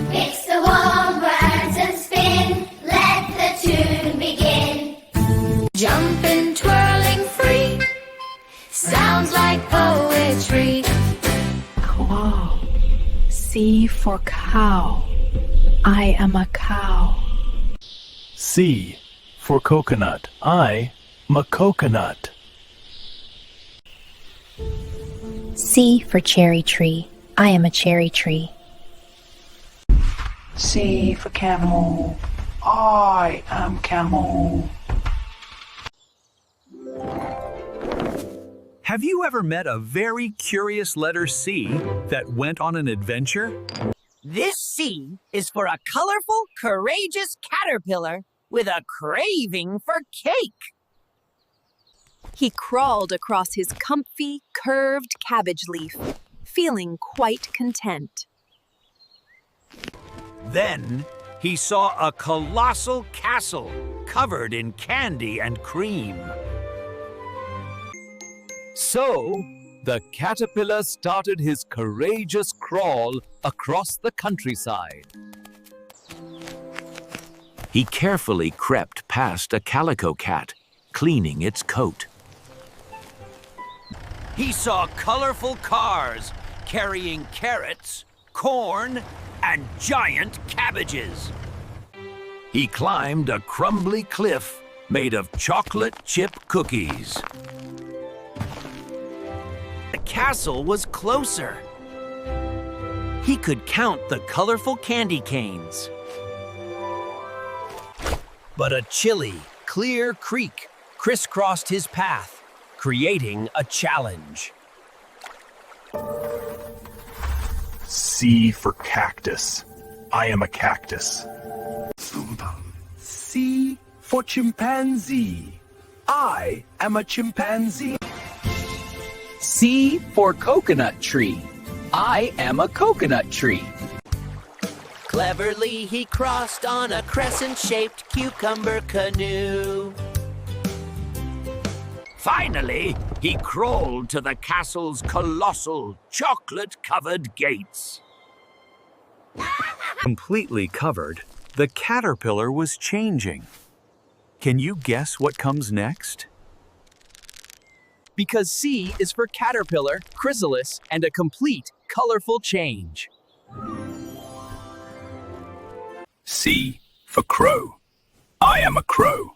Mix the warm words and spin. Let the tune begin. Jumping, twirling free. Sounds like poetry. Wow. C for cow. I am a cow. C for coconut. I'm a coconut. C for cherry tree. I am a cherry tree. C for camel. I am camel. Have you ever met a very curious letter C that went on an adventure? This C is for a colorful, courageous caterpillar with a craving for cake. He crawled across his comfy, curved cabbage leaf, feeling quite content. Then he saw a colossal castle covered in candy and cream. So, the caterpillar started his courageous crawl across the countryside. He carefully crept past a calico cat, cleaning its coat. He saw colorful cars carrying carrots, corn, and giant cabbages. He climbed a crumbly cliff made of chocolate chip cookies. The castle was closer. He could count the colorful candy canes. But a chilly, clear creek crisscrossed his path, creating a challenge. C for cactus. I am a cactus. C for chimpanzee. I am a chimpanzee. C for coconut tree. I am a coconut tree. Cleverly, he crossed on a crescent-shaped cucumber canoe. Finally, he crawled to the castle's colossal, chocolate-covered gates. Completely covered, the caterpillar was changing. Can you guess what comes next? Because C is for caterpillar, chrysalis, and a complete, colorful change. C for crow. I am a crow.